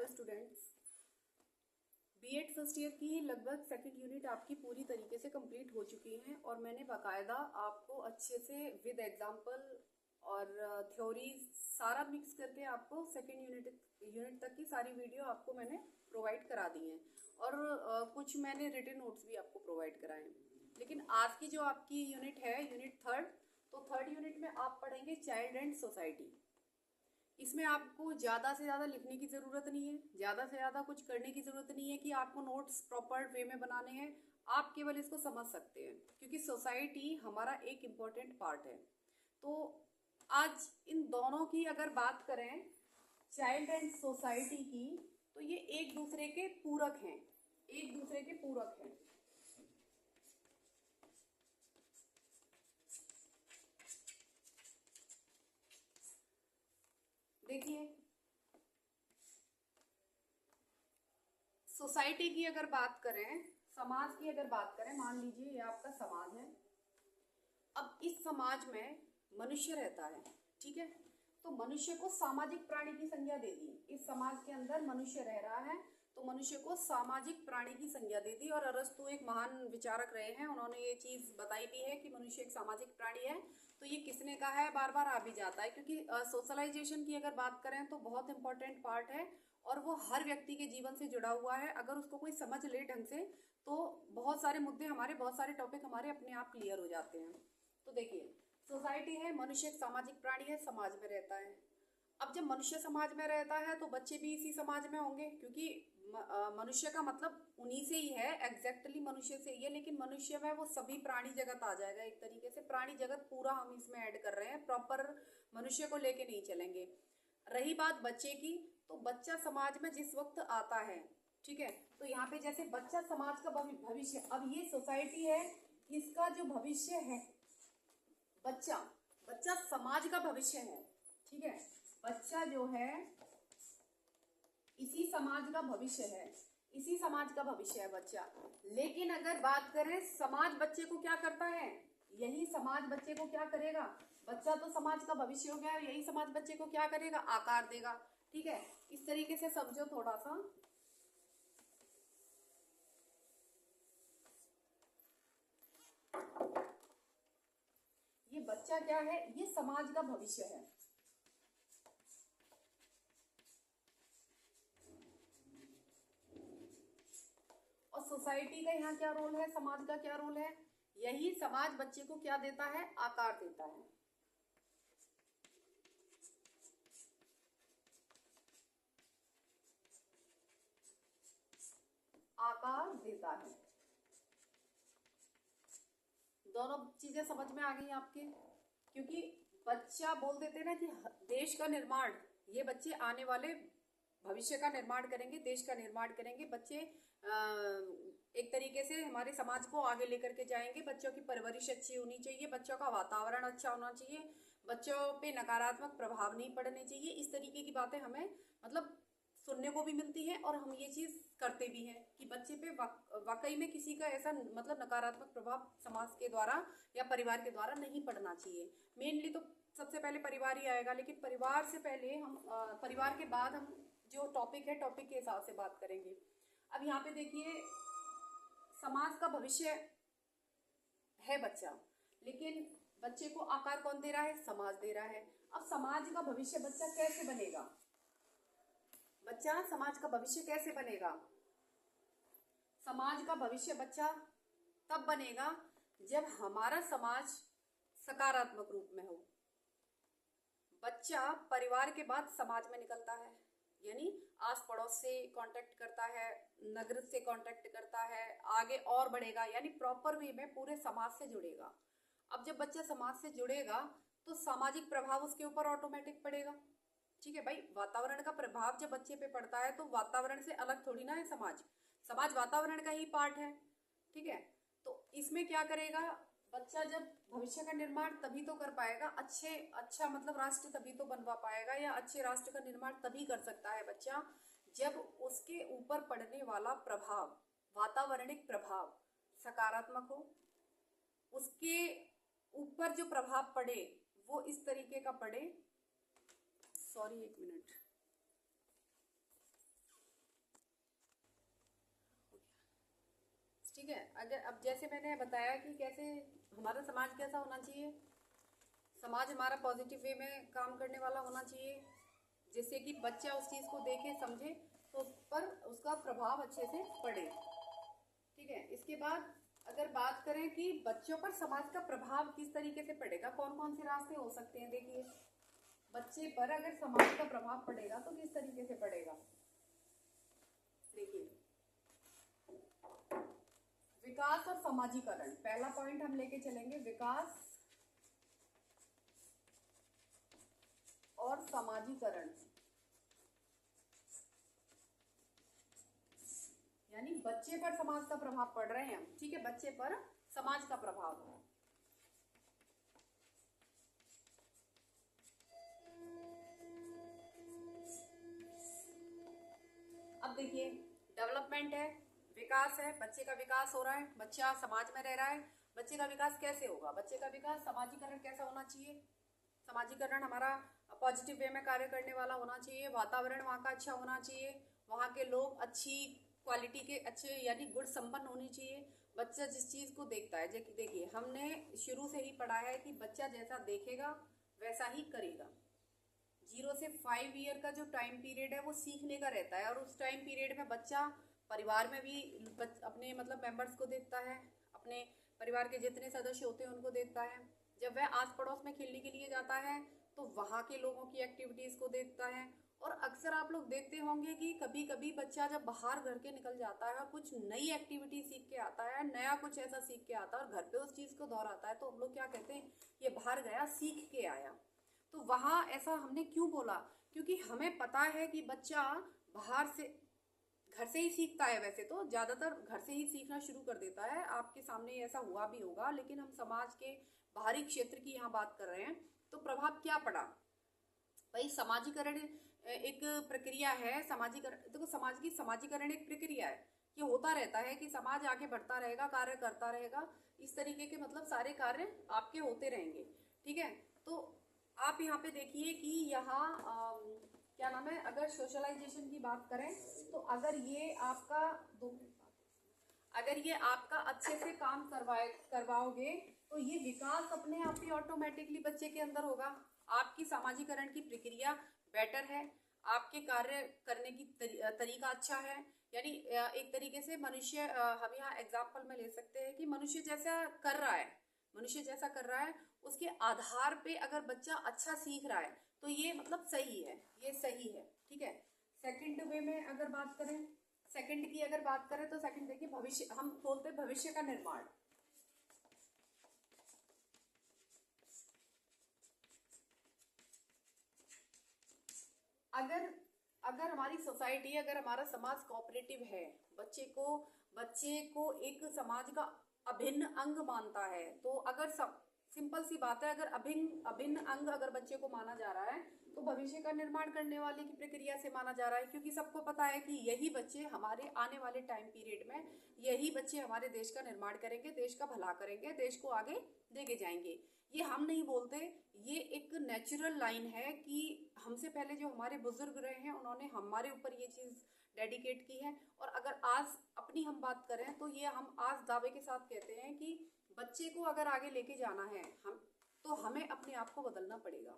Students, BEd first year की लगभग second unit आपकी पूरी तरीके से कंप्लीट हो चुकी है और मैंने बाकायदा आपको अच्छे से विद एग्जांपल और थ्योरी सारा मिक्स करके आपको सेकंड यूनिट तक की सारी वीडियो आपको मैंने प्रोवाइड करा दी है और कुछ मैंने रिटन नोट्स भी आपको प्रोवाइड कराए हैं। लेकिन आज की जो आपकी यूनिट है, यूनिट थर्ड, तो थर्ड यूनिट में आप पढ़ेंगे चाइल्ड एंड सोसाइटी। इसमें आपको ज़्यादा से ज़्यादा लिखने की ज़रूरत नहीं है, ज़्यादा से ज़्यादा कुछ करने की ज़रूरत नहीं है कि आपको नोट्स प्रॉपर वे में बनाने हैं। आप केवल इसको समझ सकते हैं क्योंकि सोसाइटी हमारा एक इम्पॉर्टेंट पार्ट है। तो आज इन दोनों की अगर बात करें, चाइल्ड एंड सोसाइटी की, तो ये एक दूसरे के पूरक हैं, एक दूसरे के पूरक हैं। देखिए, सोसाइटी की अगर बात करें, समाज की अगर बात करें, मान लीजिए ये आपका समाज है। अब इस समाज में मनुष्य रहता है, ठीक है। तो मनुष्य को सामाजिक प्राणी की संज्ञा दे दी। इस समाज के अंदर मनुष्य रह रहा है तो मनुष्य को सामाजिक प्राणी की संज्ञा दे दी। और अरस्तु एक महान विचारक रहे हैं, उन्होंने ये चीज बताई भी है कि मनुष्य एक सामाजिक प्राणी है। तो ये किसने कहा है, बार बार आ भी जाता है क्योंकि सोशलाइजेशन की अगर बात करें तो बहुत इंपॉर्टेंट पार्ट है और वो हर व्यक्ति के जीवन से जुड़ा हुआ है। अगर उसको कोई समझ ले ढंग से तो बहुत सारे मुद्दे हमारे, बहुत सारे टॉपिक हमारे अपने आप क्लियर हो जाते हैं। तो देखिए, सोसाइटी है, मनुष्य एक सामाजिक प्राणी है, समाज में रहता है। अब जब मनुष्य समाज में रहता है तो बच्चे भी इसी समाज में होंगे क्योंकि मनुष्य का मतलब उन्हीं से ही है, एग्जैक्टली मनुष्य से ही है। लेकिन मनुष्य में वो सभी प्राणी जगत आ जाएगा। एक तरीके से प्राणी जगत पूरा हम इसमें ऐड कर रहे हैं, प्रॉपर मनुष्य को लेके नहीं चलेंगे। रही बात बच्चे की, तो बच्चा समाज में जिस वक्त आता है, ठीक है, तो यहाँ पे जैसे बच्चा समाज का भविष्य, अब ये सोसाइटी है, इसका जो भविष्य है, बच्चा बच्चा समाज का भविष्य है, ठीक है। बच्चा जो है इसी समाज का भविष्य है, इसी समाज का भविष्य है बच्चा। लेकिन अगर बात करें, समाज बच्चे को क्या करता है, यही समाज बच्चे को क्या करेगा, बच्चा तो समाज का भविष्य हो गया, यही समाज बच्चे को क्या करेगा, आकार देगा, ठीक है। इस तरीके से समझो थोड़ा सा। ये बच्चा क्या है, ये समाज का भविष्य है। और सोसाइटी का यहाँ क्या रोल है, समाज का क्या रोल है, यही समाज बच्चे को क्या देता है, आकार देता है। आकार देता है। दोनों चीजें समझ में आ गई आपके, क्योंकि बच्चा बोल देते ना कि देश का निर्माण, ये बच्चे आने वाले भविष्य का निर्माण करेंगे, देश का निर्माण करेंगे। बच्चे एक तरीके से हमारे समाज को आगे लेकर के जाएंगे। बच्चों की परवरिश अच्छी होनी चाहिए, बच्चों का वातावरण अच्छा होना चाहिए, बच्चों पे नकारात्मक प्रभाव नहीं पड़ने चाहिए। इस तरीके की बातें हमें मतलब सुनने को भी मिलती है और हम ये चीज करते भी हैं कि बच्चे पे वाकई में किसी का ऐसा मतलब नकारात्मक प्रभाव समाज के द्वारा या परिवार के द्वारा नहीं पड़ना चाहिए। मेनली तो सबसे पहले परिवार ही आएगा, लेकिन परिवार से पहले हम परिवार के बाद हम जो टॉपिक है, टॉपिक के हिसाब से बात करेंगे। अब यहाँ पे देखिए, समाज का भविष्य है बच्चा, लेकिन बच्चे को आकार कौन दे रहा है, समाज दे रहा है। अब समाज का भविष्य बच्चा कैसे बनेगा, बच्चा समाज का भविष्य कैसे बनेगा, समाज का भविष्य बच्चा तब बनेगा जब हमारा समाज सकारात्मक रूप में हो। बच्चा परिवार के बाद समाज में निकलता है, यानी आस पड़ोस से कांटेक्ट करता है, नगर से कांटेक्ट करता है, आगे और बढ़ेगा, यानी प्रॉपर वे में पूरे समाज से जुड़ेगा। अब जब बच्चा समाज से जुड़ेगा तो सामाजिक प्रभाव उसके ऊपर ऑटोमेटिक पड़ेगा, ठीक है भाई। वातावरण का प्रभाव जब बच्चे पे पड़ता है तो वातावरण से अलग थोड़ी ना है समाज, समाज वातावरण का ही पार्ट है, ठीक है। तो इसमें क्या करेगा बच्चा, जब भविष्य का निर्माण तभी तो कर पाएगा, अच्छा मतलब राष्ट्र तभी तो बनवा पाएगा, या अच्छे राष्ट्र का निर्माण तभी कर सकता है बच्चा जब उसके ऊपर पड़ने वाला प्रभाव, वातावरणिक प्रभाव सकारात्मक हो। उसके ऊपर जो प्रभाव पड़े वो इस तरीके का पड़े, सॉरी एक मिनट, ठीक है। अगर अब जैसे मैंने बताया कि कैसे हमारा समाज कैसा होना चाहिए, समाज हमारा पॉजिटिव वे में काम करने वाला होना चाहिए, जिससे कि बच्चा उस चीज़ को देखे समझे तो उस पर उसका प्रभाव अच्छे से पड़े। ठीक है। इसके बाद अगर बात करें कि बच्चों पर समाज का प्रभाव किस तरीके से पड़ेगा, कौन कौन से रास्ते हो सकते हैं, देखिए बच्चे पर अगर समाज का प्रभाव पड़ेगा तो किस तरीके से पड़ेगा। देखिए विकास और समाजीकरण, पहला पॉइंट हम लेके चलेंगे, विकास और समाजीकरण, यानी बच्चे पर समाज का प्रभाव पड़ रहे हैं। ठीक है, बच्चे पर समाज का प्रभाव। अब देखिए डेवलपमेंट है, विकास है, बच्चे का विकास हो रहा है, बच्चा समाज में रह रहा है। बच्चे का विकास कैसे होगा, बच्चे का विकास, समाजीकरण कैसा होना चाहिए, समाजीकरण हमारा पॉजिटिव वे में कार्य करने वाला होना चाहिए, वातावरण वहाँ का अच्छा होना चाहिए, वहाँ के लोग अच्छी क्वालिटी के अच्छे यानी गुण संपन्न होनी चाहिए। बच्चा जिस चीज़ को देखता है, देखिए हमने शुरू से ही पढ़ा है कि बच्चा जैसा देखेगा वैसा ही करेगा। 0 से 5 ईयर का जो टाइम पीरियड है वो सीखने का रहता है, और उस टाइम पीरियड में बच्चा परिवार में भी अपने मतलब मेंबर्स को देखता है, अपने परिवार के जितने सदस्य होते हैं उनको देखता है। जब वह आस पड़ोस में खेलने के लिए जाता है तो वहाँ के लोगों की एक्टिविटीज़ को देखता है। और अक्सर आप लोग देखते होंगे कि कभी कभी बच्चा जब बाहर घर के निकल जाता है और कुछ नई एक्टिविटी सीख के आता है, नया कुछ ऐसा सीख के आता है और घर पे उस चीज़ को दोहराता है, तो हम लोग क्या कहते हैं, ये बाहर गया सीख के आया। तो वहाँ ऐसा हमने क्यों बोला, क्योंकि हमें पता है कि बच्चा बाहर से घर से ही सीखता है। वैसे तो ज़्यादातर घर से ही सीखना शुरू कर देता है, आपके सामने ऐसा हुआ भी होगा, लेकिन हम समाज के बाहरी क्षेत्र की यहाँ बात कर रहे हैं। तो प्रभाव क्या पड़ा भाई, समाजीकरण एक प्रक्रिया है। समाजीकरण देखो, समाज की समाजीकरण एक प्रक्रिया है, ये होता रहता है कि समाज आगे बढ़ता रहेगा, कार्य करता रहेगा, इस तरीके के मतलब सारे कार्य आपके होते रहेंगे। ठीक है, तो आप यहाँ पे देखिए कि यहाँ क्या नाम है, अगर सोशलाइजेशन की बात करें तो अगर ये आपका अच्छे से काम करवाओगे तो ये विकास अपने आप ही ऑटोमेटिकली बच्चे के अंदर होगा। आपकी सामाजिकरण की प्रक्रिया बेटर है, आपके कार्य करने की तरीका अच्छा है। यानी एक तरीके से मनुष्य, हम यहाँ एग्जाम्पल में ले सकते हैं कि मनुष्य जैसा कर रहा है उसके आधार पे अगर बच्चा अच्छा सीख रहा है तो ये मतलब सही है, ये सही है। ठीक है, सेकंड वे में अगर बात करें, तो सेकंड देखिए, भविष्य, हम बोलते हैं भविष्य का निर्माण। अगर हमारी सोसाइटी, अगर हमारा समाज कोऑपरेटिव है, बच्चे को एक समाज का अभिन्न अंग मानता है, तो अगर सिंपल सी बात है, अगर अभिन्न अंग अगर बच्चे को माना जा रहा है तो भविष्य का निर्माण करने वाले की प्रक्रिया से माना जा रहा है, क्योंकि सबको पता है कि यही बच्चे हमारे आने वाले टाइम पीरियड में, यही बच्चे हमारे देश का निर्माण करेंगे, देश का भला करेंगे, देश को आगे लेके जाएंगे। ये हम नहीं बोलते, ये एक नेचुरल लाइन है कि हमसे पहले जो हमारे बुजुर्ग रहे हैं उन्होंने हमारे ऊपर ये चीज़ डेडिकेट की है। और अगर आज अपनी हम बात करें तो ये हम आज दावे के साथ कहते हैं कि बच्चे को अगर आगे लेके जाना है तो हमें अपने आप को बदलना पड़ेगा,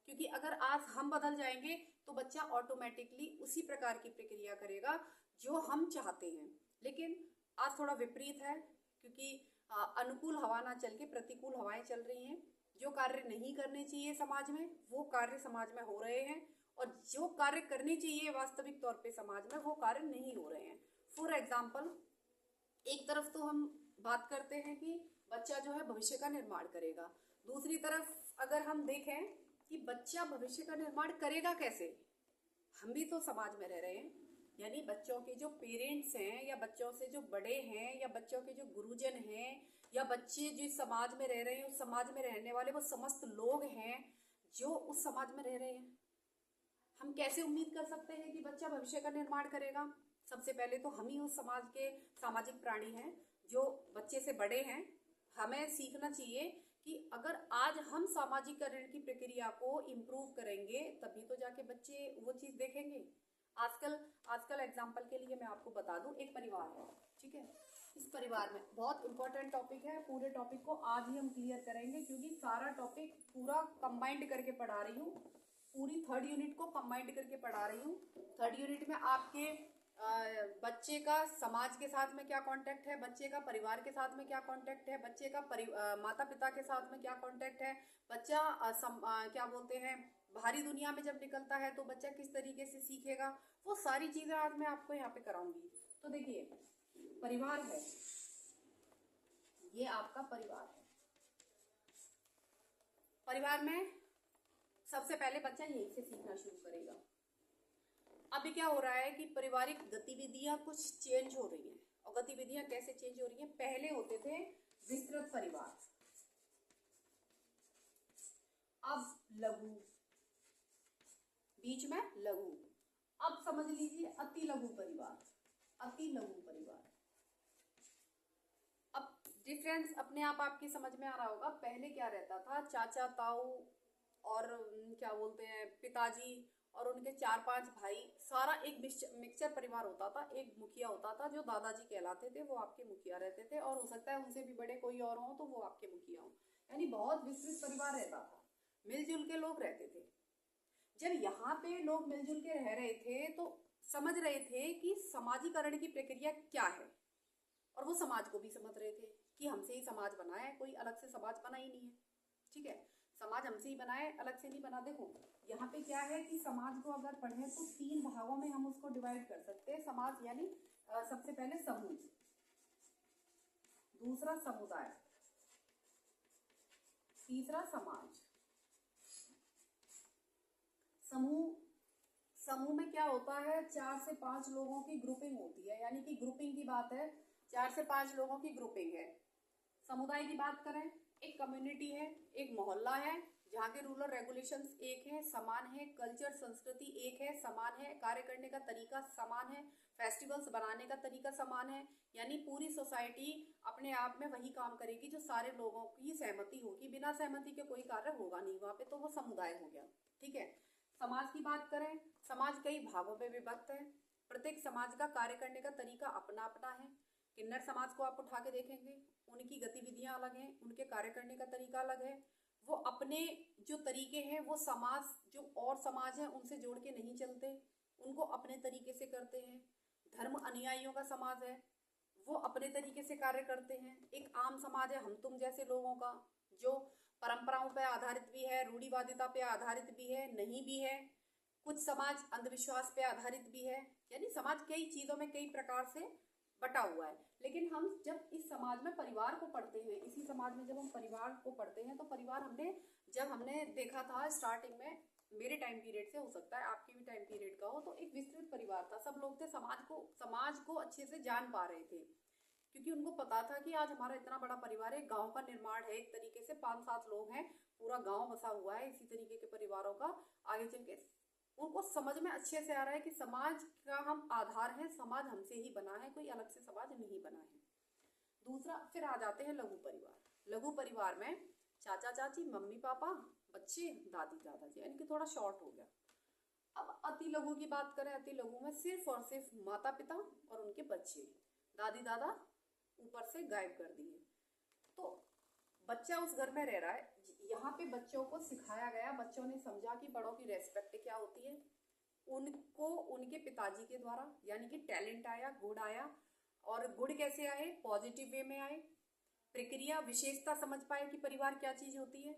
क्योंकि अगर आज हम बदल जाएंगे तो बच्चा ऑटोमेटिकली उसी प्रकार की प्रक्रिया करेगा जो हम चाहते हैं। लेकिन आज थोड़ा विपरीत है, क्योंकि अनुकूल हवा ना चल के प्रतिकूल हवाएं चल रही हैं। जो कार्य नहीं करने चाहिए समाज में वो कार्य समाज में हो रहे हैं, और जो कार्य करने चाहिए वास्तविक तौर पे समाज में वो कार्य नहीं हो रहे हैं। फॉर एग्जाम्पल, एक तरफ तो हम बात करते हैं कि बच्चा जो है भविष्य का निर्माण करेगा, दूसरी तरफ अगर हम देखें कि बच्चा भविष्य का निर्माण करेगा कैसे, हम भी तो समाज में रह रहे हैं, यानी बच्चों के जो पेरेंट्स हैं या बच्चों से जो बड़े हैं या बच्चों के जो गुरुजन हैं या बच्चे जिस समाज में रह रहे हैं उस समाज में रहने वाले वो समस्त लोग हैं जो उस समाज में रह रहे हैं। हम कैसे उम्मीद कर सकते हैं कि बच्चा भविष्य का निर्माण करेगा? सबसे पहले तो हम ही उस समाज के सामाजिक प्राणी हैं जो बच्चे से बड़े हैं। हमें सीखना चाहिए कि अगर आज हम सामाजिकरण की प्रक्रिया को इम्प्रूव करेंगे तभी तो जाके बच्चे वो चीज़ देखेंगे। आजकल एग्जाम्पल के लिए मैं आपको बता दूं, एक परिवार है, ठीक है, इस परिवार में बहुत इंपॉर्टेंट टॉपिक है। पूरे टॉपिक को आज ही हम क्लियर करेंगे क्योंकि सारा टॉपिक पूरा कंबाइंड करके पढ़ा रही हूँ। पूरी थर्ड यूनिट को कंबाइंड करके पढ़ा रही हूँ। थर्ड यूनिट में आपके बच्चे का समाज के साथ में क्या कांटेक्ट है, बच्चे का परिवार के साथ में क्या कांटेक्ट है, बच्चे का माता पिता के साथ में क्या कांटेक्ट है, बच्चा क्या बोलते हैं बाहरी दुनिया में जब निकलता है तो बच्चा किस तरीके से सीखेगा, वो सारी चीजें आज मैं आपको यहाँ पे कराऊंगी। तो देखिए परिवार है, ये आपका परिवार है। परिवार में सबसे पहले बच्चा यहीं से सीखना शुरू करेगा। अभी क्या हो रहा है कि पारिवारिक गतिविधियां कुछ चेंज हो रही हैं। और गतिविधियां कैसे चेंज हो रही हैं? पहले होते थे विस्तृत परिवार, अब लघु, बीच में लघु, अब समझ लीजिए अति लघु परिवार, अति लघु परिवार। अब डिफरेंस अपने आप आपकी समझ में आ रहा होगा। पहले क्या रहता था, चाचा ताऊ और क्या बोलते हैं पिताजी और उनके 4-5 भाई, सारा एक मिक्सचर परिवार होता था। एक मुखिया होता था जो दादाजी कहलाते थे, वो आपके मुखिया रहते थे, और हो सकता है उनसे भी बड़े कोई और हो तो वो आपके मुखिया हो। यानी बहुत विस्तृत परिवार रहता था, मिलजुल के लोग रहते थे। जब यहाँ पे लोग मिलजुल के रह रहे थे तो समझ रहे थे कि समाजीकरण की प्रक्रिया क्या है, और वो समाज को भी समझ रहे थे कि हमसे ही समाज बना है, कोई अलग से समाज बना ही नहीं है। ठीक है, समाज हमसे ही बना है, अलग से नहीं बना। देखो यहाँ पे क्या है कि समाज को अगर पढ़े तो 3 भागों में हम उसको डिवाइड कर सकते हैं। समाज यानी सबसे पहले समूह, दूसरा समुदाय, तीसरा समाज। समूह में क्या होता है, 4 से 5 लोगों की ग्रुपिंग होती है, यानी कि ग्रुपिंग की बात है, 4 से 5 लोगों की ग्रुपिंग है। समुदाय की बात करें, एक कम्युनिटी है, एक मोहल्ला है जहाँ के रूलर रेगुलेशंस एक है, समान है, कल्चर संस्कृति एक है, समान है, कार्य करने का तरीका समान है, फेस्टिवल्स बनाने का तरीका समान है। यानी पूरी सोसाइटी अपने आप में वही काम करेगी जो सारे लोगों की सहमति होगी, बिना सहमति के कोई कार्य होगा नहीं वहाँ पे, तो वो समुदाय हो गया। ठीक है, समाज की बात करें, समाज कई भागों में विभक्त है। प्रत्येक समाज का कार्य करने का तरीका अपना अपना है। किन्नर समाज को आप उठा के देखेंगे, उनकी गतिविधियां अलग हैं, उनके कार्य करने का तरीका अलग है। वो अपने जो तरीके हैं वो समाज जो और समाज है उनसे जोड़ के नहीं चलते, उनको अपने तरीके से करते हैं। धर्म अनुयायियों का समाज है, वो अपने तरीके से कार्य करते हैं। एक आम समाज है हम तुम जैसे लोगों का, जो परंपराओं पर आधारित भी है, रूढ़िवादिता पे आधारित भी है, नहीं भी है। कुछ समाज अंधविश्वास पे आधारित भी है। यानी समाज कई चीजों में कई प्रकार से बटा हुआ है। लेकिन हम जब इस समाज में परिवार को पढ़ते हैं, इसी समाज में जब हम परिवार को पढ़ते हैं तो परिवार हमने देखा था स्टार्टिंग में, मेरे टाइम पीरियड से, हो सकता है आपके भी टाइम पीरियड का हो, तो एक विस्तृत परिवार था। सब लोग थे, समाज को अच्छे से जान पा रहे थे, क्योंकि उनको पता था कि आज हमारा इतना बड़ा परिवार है, गांव का निर्माण है, एक तरीके से 5-7 लोग हैं, पूरा गांव बसा हुआ है इसी तरीके के परिवारों का। आगे चल के उनको समझ में अच्छे से आ रहा है कि समाज का हम आधार है, समाज हमसे ही बना है, कोई अलग से समाज नहीं बना है। दूसरा, फिर आ जाते हैं लघु परिवार। लघु परिवार में चाचा चाची, मम्मी पापा, बच्चे, दादी दादाजी, यानी कि थोड़ा शॉर्ट हो गया। अब अति लघु की बात करें, अति लघु में सिर्फ और सिर्फ माता पिता और उनके बच्चे, दादी दादा ऊपर से गायब कर दिए। तो बच्चा उस घर में रह रहा है, यहाँ पे बच्चों को सिखाया गया, बच्चों ने समझा कि बड़ों की रेस्पेक्ट क्या होती है। उनको उनके पिताजी के द्वारा, यानी कि टैलेंट आया, गुण आया, और गुण कैसे आए, पॉजिटिव वे में आए। प्रक्रिया विशेषता समझ पाए कि परिवार क्या चीज होती है।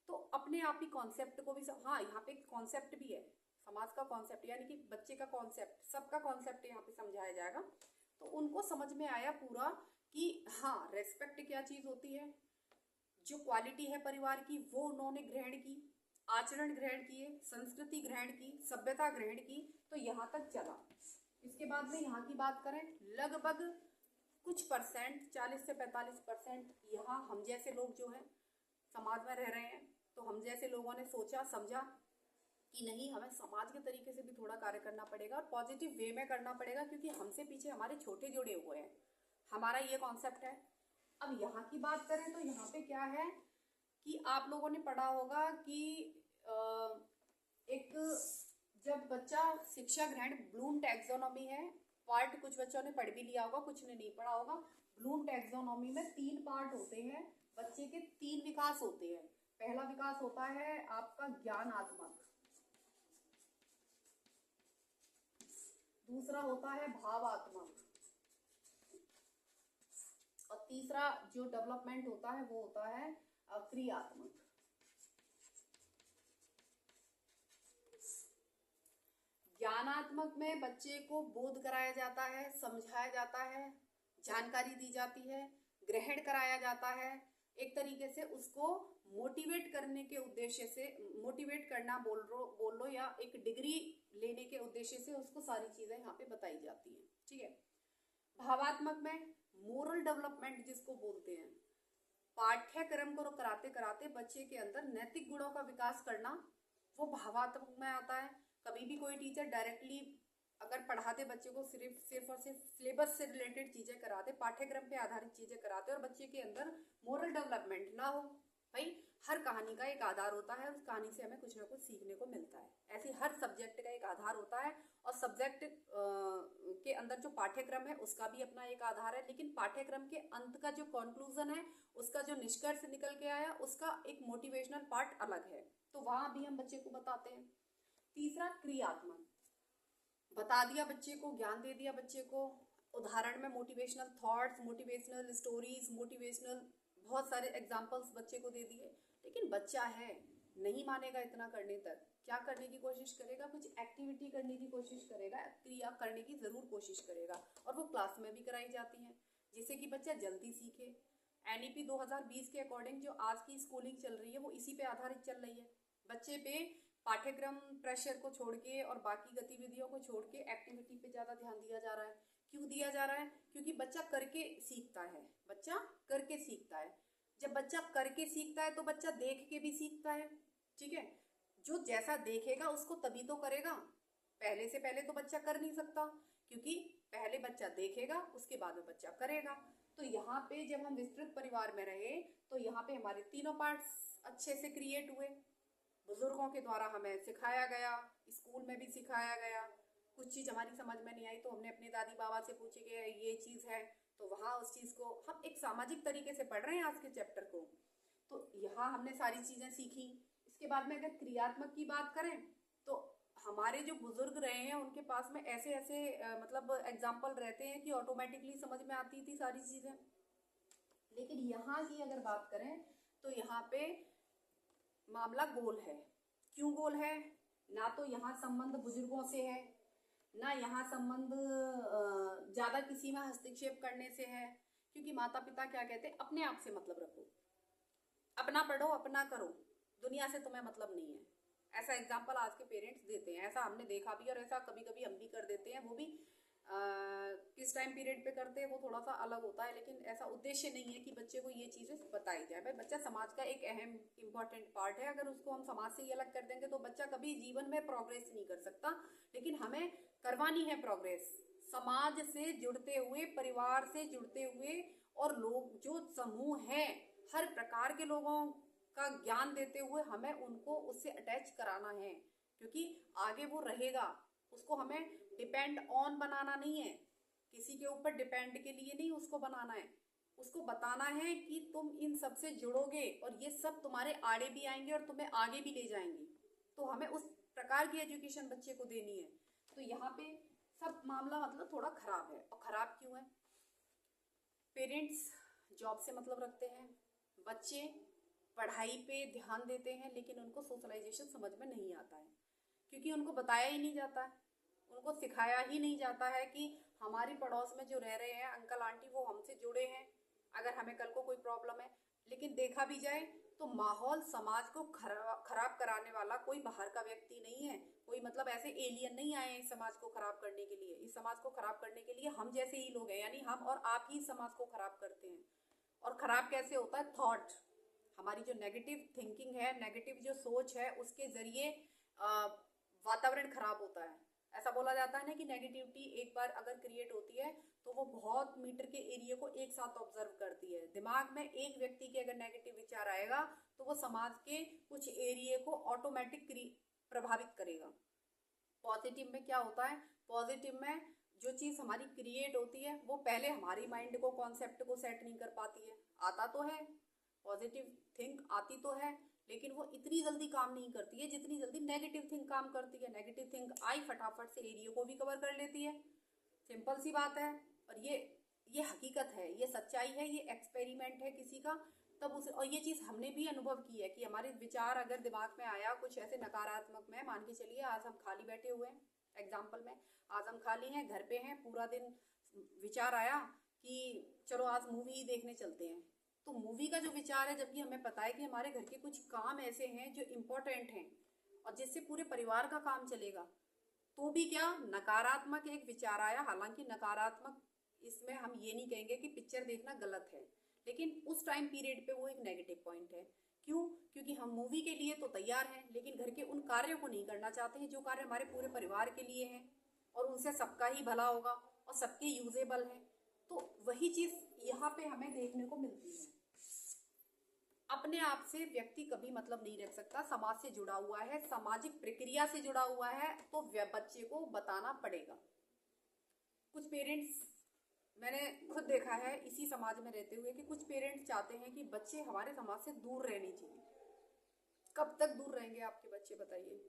तो अपने आप ही कॉन्सेप्ट को भी हाँ, यहाँ पे कॉन्सेप्ट भी है, समाज का कॉन्सेप्ट, यानी कि बच्चे का कॉन्सेप्ट, सबका कॉन्सेप्ट यहाँ पे समझाया जाएगा। तो उनको समझ में आया पूरा कि हाँ, रेस्पेक्ट क्या चीज होती है, जो क्वालिटी है परिवार की वो उन्होंने ग्रहण की, आचरण ग्रहण किए, संस्कृति ग्रहण की, सभ्यता ग्रहण की। तो यहाँ तक चला। इसके बाद में यहाँ की बात करें, लगभग कुछ परसेंट, 40 से 45% यहाँ हम जैसे लोग जो हैं समाज में रह रहे हैं, तो हम जैसे लोगों ने सोचा समझा कि नहीं, हमें समाज के तरीके से भी थोड़ा कार्य करना पड़ेगा और पॉजिटिव वे में करना पड़ेगा, क्योंकि हमसे पीछे हमारे छोटे जुड़े हुए हैं, हमारा ये कॉन्सेप्ट है। अब यहाँ की बात करें तो यहाँ पे क्या है कि आप लोगों ने पढ़ा होगा कि एक जब बच्चा शिक्षा ग्रहण, ब्लूम टैक्सोनॉमी है, पार्ट कुछ बच्चों ने पढ़ भी लिया होगा, कुछ ने नहीं पढ़ा होगा। ब्लूम टैक्सोनॉमी में 3 पार्ट होते हैं, बच्चे के 3 विकास होते हैं। पहला विकास होता है आपका ज्ञानात्मक, दूसरा होता है भावात्मक, और तीसरा जो डेवलपमेंट होता है वो होता है क्रियात्मक। ज्ञानात्मक में बच्चे को बोध कराया जाता है, समझाया जाता है, जानकारी दी जाती है, ग्रहण कराया जाता है, एक तरीके से उसको मोटिवेट करने के उद्देश्य से, मोटिवेट करना बोल लो या एक डिग्री लेने के उद्देश्य से उसको सारी चीजें यहाँ पे बताई जाती हैं। ठीक है। भावात्मक में मोरल डेवलपमेंट जिसको बोलते हैं, पाठ्यक्रम को कराते कराते बच्चे के अंदर नैतिक गुणों का विकास करना, वो भावात्मक में आता है। कभी भी कोई टीचर डायरेक्टली अगर पढ़ाते बच्चे को सिर्फ और सिर्फ सिलेबस से रिलेटेड चीजें कराते, पाठ्यक्रम पे आधारित चीजें कराते और बच्चे के अंदर मोरल डेवलपमेंट ना हो, भाई हर कहानी का एक आधार होता है, उस कहानी से हमें कुछ ना कुछ सीखने को मिलता है। ऐसे हर सब्जेक्ट का एक आधार होता है और सब्जेक्ट के अंदर जो पाठ्यक्रम है उसका भी अपना एक आधार है, लेकिन पाठ्यक्रम के अंत का जो कंक्लूजन है, उसका जो निष्कर्ष निकल के आया, उसका एक मोटिवेशनल पार्ट अलग है, तो वहां भी हम बच्चे को बताते हैं। तीसरा क्रियात्मक, बता दिया बच्चे को, ज्ञान दे दिया बच्चे को, उदाहरण में motivational thoughts, motivational stories, motivational बहुत सारे एग्जाम्पल्स बच्चे को दे दिए, लेकिन बच्चा है नहीं मानेगा इतना करने तक, क्या करने की कोशिश करेगा, कुछ एक्टिविटी करने की कोशिश करेगा, क्रिया करने की जरूर कोशिश करेगा, और वो क्लास में भी कराई जाती हैं जिससे कि बच्चा जल्दी सीखे। एनईपी 2020 के अकॉर्डिंग जो आज की स्कूलिंग चल रही है वो इसी पे आधारित चल रही है। बच्चे पे पाठ्यक्रम प्रेशर को छोड़ के और बाकी गतिविधियों को छोड़ के एक्टिविटी पे ज़्यादा ध्यान दिया जा रहा है। क्यों दिया जा रहा है? क्योंकि बच्चा करके सीखता है, बच्चा करके सीखता है। जब बच्चा करके सीखता है तो बच्चा देख के भी सीखता है। ठीक है, जो जैसा देखेगा उसको तभी तो करेगा, पहले से पहले तो बच्चा कर नहीं सकता, क्योंकि पहले बच्चा देखेगा उसके बाद में बच्चा करेगा। तो यहाँ पे जब हम विस्तृत परिवार में रहे तो यहाँ पे हमारे तीनों पार्ट्स अच्छे से क्रिएट हुए, बुजुर्गों के द्वारा हमें सिखाया गया, स्कूल में भी सिखाया गया। कुछ चीज़ हमारी समझ में नहीं आई तो हमने अपने दादी बाबा से पूछी कि ये चीज़ है, तो वहाँ उस चीज़ को हम एक सामाजिक तरीके से पढ़ रहे हैं आज के चैप्टर को, तो यहाँ हमने सारी चीज़ें सीखी। इसके बाद में अगर क्रियात्मक की बात करें तो हमारे जो बुजुर्ग रहे हैं उनके पास में ऐसे ऐसे मतलब एग्जाम्पल रहते हैं कि ऑटोमेटिकली समझ में आती थी सारी चीज़ें। लेकिन यहाँ की अगर बात करें तो यहाँ पे मामला गोल है। क्यों गोल है? ना तो यहाँ संबंध बुजुर्गों से है, ना यहाँ संबंध ज़्यादा किसी में हस्तक्षेप करने से है, क्योंकि माता पिता क्या कहते हैं, अपने आप से मतलब रखो, अपना पढ़ो, अपना करो, दुनिया से तुम्हें मतलब नहीं है। ऐसा एग्जाम्पल आज के पेरेंट्स देते हैं, ऐसा हमने देखा भी और ऐसा कभी कभी हम भी कर देते हैं। वो भी किस टाइम पीरियड पे करते हैं वो थोड़ा सा अलग होता है, लेकिन ऐसा उद्देश्य नहीं है कि बच्चे को ये चीज़ें बताई जाए। भाई बच्चा समाज का एक अहम इम्पॉर्टेंट पार्ट है, अगर उसको हम समाज से ही अलग कर देंगे तो बच्चा कभी जीवन में प्रोग्रेस नहीं कर सकता। लेकिन हमें करवानी है प्रोग्रेस, समाज से जुड़ते हुए, परिवार से जुड़ते हुए, और लोग जो समूह है हर प्रकार के लोगों का ज्ञान देते हुए हमें उनको उससे अटैच कराना है, क्योंकि आगे वो रहेगा। उसको हमें डिपेंड ऑन बनाना नहीं है, किसी के ऊपर डिपेंड के लिए नहीं उसको बनाना है। उसको बताना है कि तुम इन सब से जुड़ोगे और ये सब तुम्हारे आड़े भी आएंगे और तुम्हें आगे भी ले जाएंगे। तो हमें उस प्रकार की एजुकेशन बच्चे को देनी है। तो यहाँ पे सब मामला मतलब थोड़ा खराब है। और खराब क्यों है? पेरेंट्स जॉब से मतलब रखते हैं, बच्चे पढ़ाई पे ध्यान देते हैं, लेकिन उनको सोशलाइजेशन समझ में नहीं आता है, क्योंकि उनको बताया ही नहीं जाता है, उनको सिखाया ही नहीं जाता है कि हमारी पड़ोस में जो रह रहे हैं अंकल आंटी वो हमसे जुड़े हैं, अगर हमें कल को कोई प्रॉब्लम है। लेकिन देखा भी जाए तो माहौल समाज को खराब कराने वाला कोई बाहर का व्यक्ति नहीं है, कोई मतलब ऐसे एलियन नहीं आए हैं इस समाज को खराब करने के लिए। इस समाज को खराब करने के लिए हम जैसे ही लोग हैं, यानी हम और आप ही समाज को खराब करते हैं। और खराब कैसे होता है? थॉट, हमारी जो नेगेटिव थिंकिंग है, नेगेटिव जो सोच है, उसके जरिए वातावरण खराब होता है। ऐसा बोला जाता है ना कि नेगेटिविटी एक बार अगर क्रिएट होती है तो वो बहुत मीटर के एरिया को एक साथ ऑब्जर्व करती है। दिमाग में एक व्यक्ति के अगर नेगेटिव विचार आएगा तो वो समाज के कुछ एरिया को ऑटोमेटिक प्रभावित करेगा। पॉजिटिव में क्या होता है? पॉजिटिव में जो चीज़ हमारी क्रिएट होती है वो पहले हमारी माइंड को कॉन्सेप्ट को सेट नहीं कर पाती है। आता तो है, पॉजिटिव थिंक आती तो है, लेकिन वो इतनी जल्दी काम नहीं करती है जितनी जल्दी नेगेटिव थिंक काम करती है। नेगेटिव थिंक आई फटाफट से एरिया को भी कवर कर लेती है। सिंपल सी बात है। और ये हकीकत है, ये सच्चाई है, ये एक्सपेरिमेंट है किसी का, तब उसे, और ये चीज़ हमने भी अनुभव की है कि हमारे विचार अगर दिमाग में आया कुछ ऐसे नकारात्मक में, मान के चलिए आज हम खाली बैठे हुए हैं, एग्जाम्पल में आज हम खाली हैं, घर पे हैं, पूरा दिन विचार आया कि चलो आज मूवी देखने चलते हैं, तो मूवी का जो विचार है, जबकि हमें पता है कि हमारे घर के कुछ काम ऐसे हैं जो इम्पोर्टेंट हैं और जिससे पूरे परिवार का काम चलेगा, तो भी क्या नकारात्मक एक विचार आया। हालांकि नकारात्मक इसमें हम ये नहीं कहेंगे कि पिक्चर देखना गलत है, लेकिन उस टाइम पीरियड पे वो एक नेगेटिव पॉइंट है। क्यों? क्योंकि हम मूवी के लिए तो तैयार हैं, लेकिन घर के उन कार्यों को नहीं करना चाहते हैं जो कार्य हमारे पूरे परिवार के लिए हैं और उनसे सबका ही भला होगा और सबके यूजेबल है। तो वही चीज़ यहाँ पे हमें देखने को मिलती है। अपने आप से व्यक्ति कभी मतलब नहीं रख सकता, समाज से जुड़ा हुआ है, सामाजिक प्रक्रिया से जुड़ा हुआ है, तो बच्चे को बताना पड़ेगा। कुछ पेरेंट्स, मैंने खुद देखा है इसी समाज में रहते हुए, कि कुछ पेरेंट्स चाहते हैं कि बच्चे हमारे समाज से दूर रहने चाहिए। कब तक दूर रहेंगे आपके बच्चे, बताइए?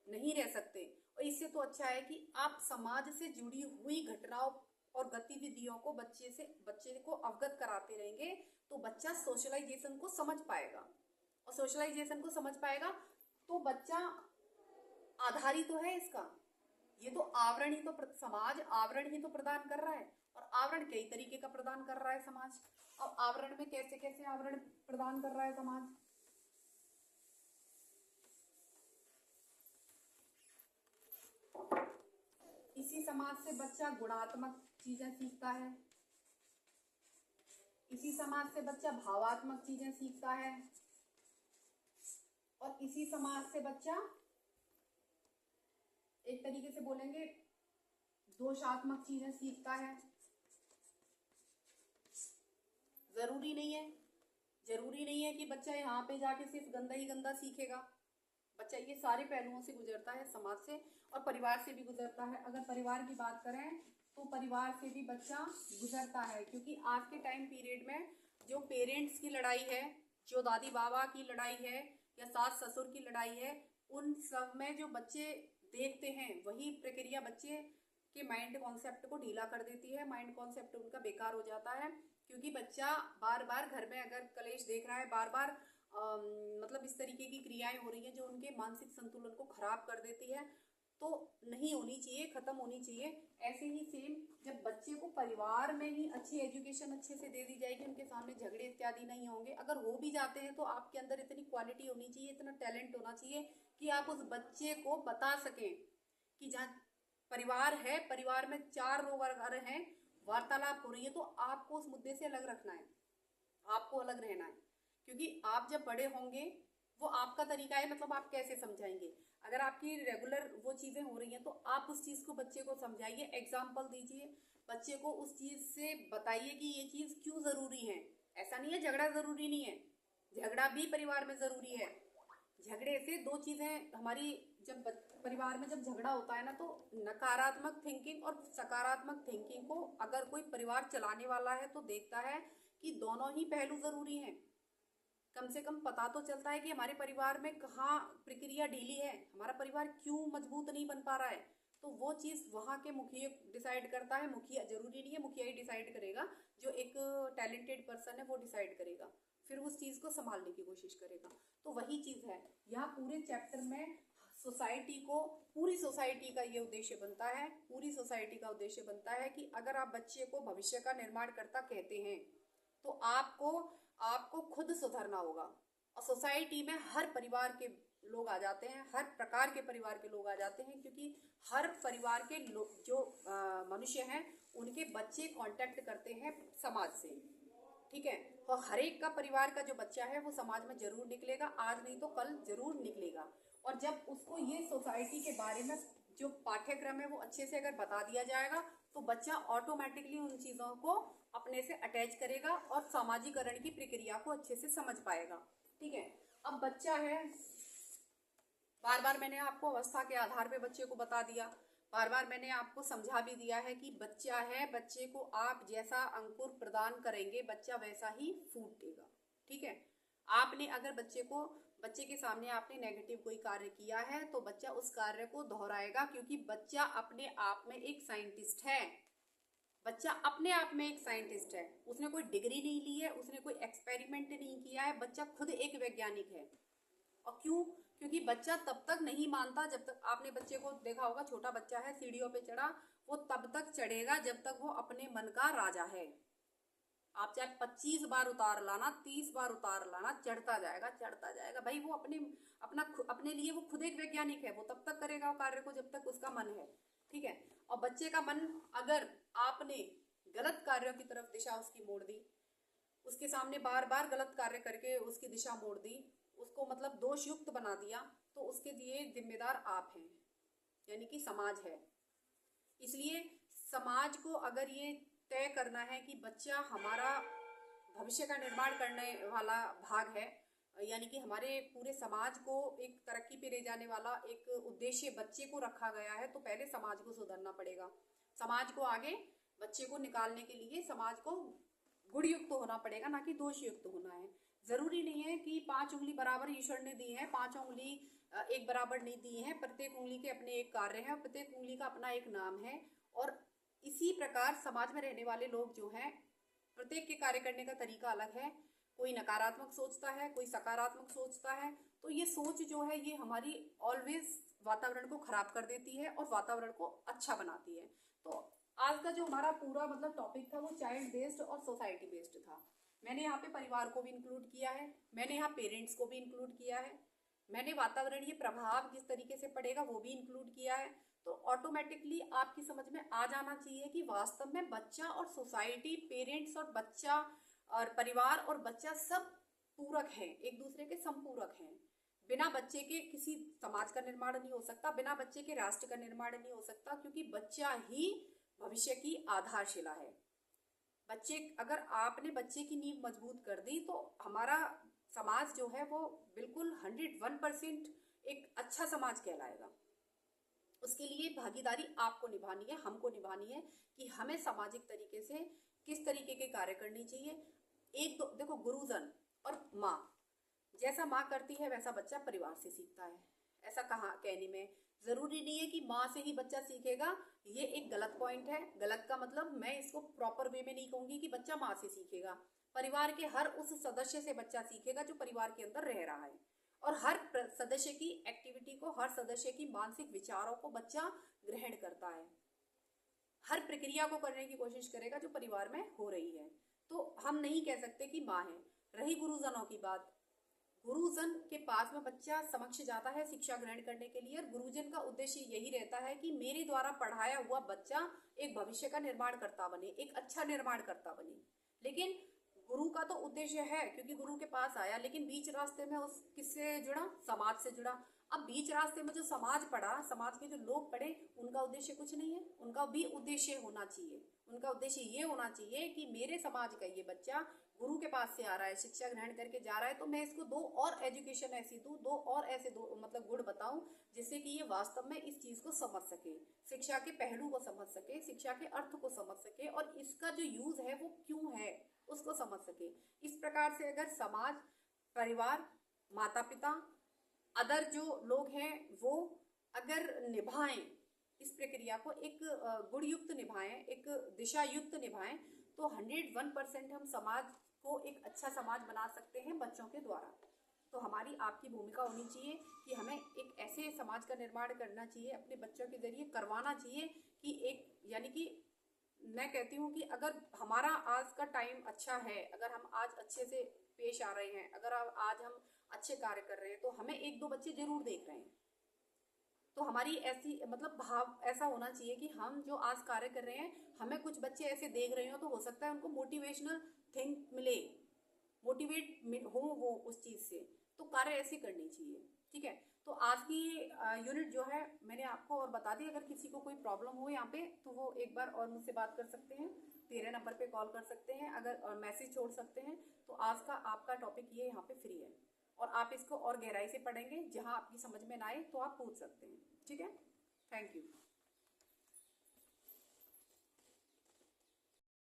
नहीं रह सकते। और इससे तो अच्छा है कि आप समाज से जुड़ी हुई घटनाओं और गतिविधियों को बच्चे को अवगत कराते रहेंगे, तो बच्चा सोशलाइजेशन को समझ पाएगा। और सोशलाइजेशन को समझ पाएगा तो बच्चा आधार ही तो है इसका। ये तो आवरण ही तो, समाज आवरण ही तो प्रदान कर रहा है, और आवरण कई तरीके का प्रदान कर रहा है समाज। अब आवरण में कैसे कैसे आवरण प्रदान कर रहा है समाज? इसी समाज से बच्चा गुणात्मक चीजें सीखता है, इसी समाज से बच्चा भावात्मक चीजें सीखता है, और इसी समाज से बच्चा, एक तरीके से बोलेंगे, दोषात्मक चीजें सीखता है। जरूरी नहीं है कि बच्चा यहाँ पे जाके सिर्फ गंदा ही गंदा सीखेगा। बच्चा ये सारे पहलुओं से गुजरता है, समाज से और परिवार से भी गुजरता है। अगर परिवार की बात करें तो परिवार से भी बच्चा गुजरता है, क्योंकि आज के टाइम पीरियड में जो पेरेंट्स की लड़ाई है, जो दादी बाबा की लड़ाई है या सास ससुर की लड़ाई है, उन सब में जो बच्चे देखते हैं वही प्रक्रिया बच्चे के माइंड कॉन्सेप्ट को ढीला कर देती है। माइंड कॉन्सेप्ट उनका बेकार हो जाता है, क्योंकि बच्चा बार बार घर में अगर कलेश देख रहा है, बार बार मतलब इस तरीके की क्रियाएं हो रही हैं जो उनके मानसिक संतुलन को खराब कर देती है, तो नहीं होनी चाहिए, खत्म होनी चाहिए। ऐसे ही सेम जब बच्चे को परिवार में ही अच्छी एजुकेशन अच्छे से दे दी जाएगी, उनके सामने झगड़े इत्यादि नहीं होंगे। अगर हो भी जाते हैं तो आपके अंदर इतनी क्वालिटी होनी चाहिए, इतना टैलेंट होना चाहिए कि आप उस बच्चे को बता सकें कि जहाँ परिवार है, परिवार में 4 लोग अगर हैं, वार्तालाप हो रही है, तो आपको उस मुद्दे से अलग रखना है, आपको अलग रहना है। क्योंकि आप जब बड़े होंगे, वो आपका तरीका है, मतलब आप कैसे समझाएंगे। अगर आपकी रेगुलर वो चीज़ें हो रही हैं तो आप उस चीज़ को बच्चे को समझाइए, एग्जाम्पल दीजिए, बच्चे को उस चीज़ से बताइए कि ये चीज़ क्यों ज़रूरी है। ऐसा नहीं है झगड़ा ज़रूरी नहीं है, झगड़ा भी परिवार में ज़रूरी है। झगड़े से 2 चीज़ें हमारी, जब परिवार में जब झगड़ा होता है ना, तो नकारात्मक थिंकिंग और सकारात्मक थिंकिंग को अगर कोई परिवार चलाने वाला है तो देखता है कि दोनों ही पहलू ज़रूरी हैं। कम से कम पता तो चलता है कि हमारे परिवार में कहाँ प्रक्रिया ढीली है, हमारा परिवार क्यों मजबूत नहीं बन पा रहा है। तो वो चीज़ वहाँ के मुखिया डिसाइड करता है। मुखिया जरूरी नहीं है मुखिया ही डिसाइड करेगा, जो एक टैलेंटेड पर्सन है वो डिसाइड करेगा, फिर उस चीज़ को संभालने की कोशिश करेगा। तो वही चीज़ है यहाँ पूरे चैप्टर में। सोसाइटी को, पूरी सोसाइटी का ये उद्देश्य बनता है, पूरी सोसाइटी का उद्देश्य बनता है कि अगर आप बच्चे को भविष्य का निर्माणकर्ता कहते हैं तो आपको खुद सुधरना होगा। और सोसाइटी में हर परिवार के लोग आ जाते हैं, हर प्रकार के परिवार के लोग आ जाते हैं, क्योंकि हर परिवार के लोग जो मनुष्य हैं उनके बच्चे कांटेक्ट करते हैं समाज से, ठीक है। और हर एक का परिवार का जो बच्चा है वो समाज में जरूर निकलेगा, आज नहीं तो कल जरूर निकलेगा। और जब उसको ये सोसाइटी के बारे में जो पाठ्यक्रम है वो अच्छे से अगर बता दिया जाएगा तो बच्चा ऑटोमेटिकली उन चीज़ों को अपने से अटैच करेगा और सामाजिकरण की प्रक्रिया को अच्छे से समझ पाएगा, ठीक है। अब बच्चा है, बार बार मैंने आपको अवस्था के आधार पे बच्चे को बता दिया, बार बार मैंने आपको समझा भी दिया है कि बच्चा है, बच्चे को आप जैसा अंकुर प्रदान करेंगे बच्चा वैसा ही फूटेगा। ठीक है, आपने अगर बच्चे के सामने आपने नेगेटिव कोई कार्य किया है तो बच्चा उस कार्य को दोहराएगा, क्योंकि बच्चा अपने आप में एक साइंटिस्ट है। बच्चा अपने आप में एक साइंटिस्ट है, उसने कोई डिग्री नहीं ली है, उसने कोई एक्सपेरिमेंट नहीं किया है, बच्चा खुद एक वैज्ञानिक है। और क्यों? क्योंकि बच्चा तब तक नहीं मानता जब तक, आपने बच्चे को देखा होगा, छोटा बच्चा है, सीढ़ियों पे चढ़ा, वो तब तक चढ़ेगा जब तक वो अपने मन का राजा है। आप चाहे 25 बार उतार लाना, 30 बार उतार लाना, चढ़ता जाएगा भाई। वो अपने लिए वो खुद एक वैज्ञानिक है, वो तब तक करेगा कार्य को जब तक उसका मन है। ठीक है, और बच्चे का मन अगर आपने गलत कार्यों की तरफ दिशा उसकी मोड़ दी, उसके सामने बार बार गलत कार्य करके उसकी दिशा मोड़ दी, उसको मतलब दोष युक्त बना दिया, तो उसके लिए जिम्मेदार आप हैं, यानी कि समाज है। इसलिए समाज को अगर ये तय करना है कि बच्चा हमारा भविष्य का निर्माण करने वाला भाग है, यानी कि हमारे पूरे समाज को एक तरक्की पे ले जाने वाला एक उद्देश्य बच्चे को रखा गया है, तो पहले समाज को सुधरना पड़ेगा। समाज को आगे बच्चे को निकालने के लिए समाज को गुणयुक्त होना पड़ेगा, ना कि दोष युक्त होना है। जरूरी नहीं है कि 5 उंगली बराबर ईश्वर ने दी है, 5 उंगली एक बराबर नहीं दी है। प्रत्येक उंगली के अपने एक कार्य है, प्रत्येक उंगली का अपना एक नाम है। और इसी प्रकार समाज में रहने वाले लोग जो हैं, प्रत्येक के कार्य करने का तरीका अलग है। कोई नकारात्मक सोचता है, कोई सकारात्मक सोचता है। तो ये सोच जो है ये हमारी ऑलवेज वातावरण को खराब कर देती है और वातावरण को अच्छा बनाती है। तो आज का जो हमारा पूरा मतलब टॉपिक था वो चाइल्ड बेस्ड और सोसाइटी बेस्ड था। मैंने यहाँ पे परिवार को भी इंक्लूड किया है, मैंने यहाँ पेरेंट्स को भी इंक्लूड किया है, मैंने वातावरणीय प्रभाव किस तरीके से पड़ेगा वो भी इंक्लूड किया है। तो ऑटोमेटिकली आपकी समझ में आ जाना चाहिए कि वास्तव में बच्चा और सोसाइटी, पेरेंट्स और बच्चा और परिवार और बच्चा सब पूरक हैं, एक दूसरे के संपूरक हैं। बिना बच्चे के किसी समाज का निर्माण नहीं हो सकता, बिना बच्चे के राष्ट्र का निर्माण नहीं हो सकता, क्योंकि बच्चा ही भविष्य की आधारशिला है। अगर आपने बच्चे की नींव मजबूत कर दी तो हमारा समाज जो है वो बिल्कुल 101% एक अच्छा समाज कहलाएगा। उसके लिए भागीदारी आपको निभानी है, हमको निभानी है कि हमें सामाजिक तरीके से किस तरीके के कार्य करनी चाहिए। देखो, गुरुजन और माँ, जैसा माँ करती है वैसा बच्चा परिवार से सीखता है। ऐसा कहने में जरूरी नहीं है कि माँ से ही बच्चा सीखेगा, ये एक गलत पॉइंट है। गलत का मतलब मैं इसको प्रॉपर वे में नहीं कहूंगी कि बच्चा माँ से सीखेगा। परिवार के हर उस सदस्य से बच्चा सीखेगा जो परिवार के अंदर रह रहा है, और हर सदस्य की एक्टिविटी को, हर सदस्य की मानसिक विचारों को बच्चा ग्रहण करता है, हर प्रक्रिया को करने की कोशिश करेगा जो परिवार में हो रही है। तो हम नहीं कह सकते कि माँ है। रही गुरुजनों की बात, गुरुजन के पास में बच्चा समक्ष जाता है शिक्षा ग्रहण करने के लिए, और गुरुजन का उद्देश्य यही रहता है कि मेरे द्वारा पढ़ाया हुआ बच्चा एक भविष्य का निर्माण करता बने, एक अच्छा निर्माण करता बने। लेकिन गुरु का तो उद्देश्य है, क्योंकि गुरु के पास आया, लेकिन बीच रास्ते में उस किससे जुड़ा? समाज से जुड़ा। अब बीच रास्ते में जो समाज पढ़ा, समाज के जो लोग पढ़े, उनका उद्देश्य कुछ नहीं है। उनका भी उद्देश्य होना चाहिए। उनका उद्देश्य ये होना चाहिए कि मेरे समाज का ये बच्चा गुरु के पास से आ रहा है, शिक्षा ग्रहण करके जा रहा है, तो मैं इसको 2 और एजुकेशन ऐसी दूं, 2 और ऐसे मतलब गुण बताऊं, जिससे कि ये वास्तव में इस चीज को समझ सके, शिक्षा के पहलू को समझ सके, शिक्षा के अर्थ को समझ सके, और इसका जो यूज है वो क्यों है उसको समझ सके। इस प्रकार से अगर समाज, परिवार, माता पिता, अदर जो लोग हैं वो अगर निभाएं इस प्रक्रिया को, एक गुणयुक्त निभाएं, एक दिशा युक्त निभाएं, तो 101% हम समाज को एक अच्छा समाज बना सकते हैं बच्चों के द्वारा। तो हमारी आपकी भूमिका होनी चाहिए कि हमें एक ऐसे समाज का निर्माण करना चाहिए, अपने बच्चों के जरिए करवाना चाहिए कि एक, यानी कि मैं कहती हूँ कि अगर हमारा आज का टाइम अच्छा है, अगर हम आज अच्छे से पेश आ रहे हैं, अगर आज हम अच्छे कार्य कर रहे हैं, तो हमें 1-2 बच्चे जरूर देख रहे हैं। तो हमारी ऐसी मतलब भाव ऐसा होना चाहिए कि हम जो आज कार्य कर रहे हैं, हमें कुछ बच्चे ऐसे देख रहे हो, तो हो सकता है उनको मोटिवेशनल थिंक मिले, मोटिवेट हो वो उस चीज से, तो कार्य ऐसे करनी चाहिए। ठीक है, तो आज की यूनिट जो है मैंने आपको और बता दी। अगर किसी को कोई प्रॉब्लम हो यहाँ पे तो वो एक बार और मुझसे बात कर सकते हैं, मेरे नंबर पे कॉल कर सकते हैं, अगर मैसेज छोड़ सकते हैं। तो आज का आपका टॉपिक ये यहाँ पे फ्री है, और आप इसको और गहराई से पढ़ेंगे, जहाँ आपकी समझ में ना आए तो आप पूछ सकते हैं। ठीक है, थैंक यू।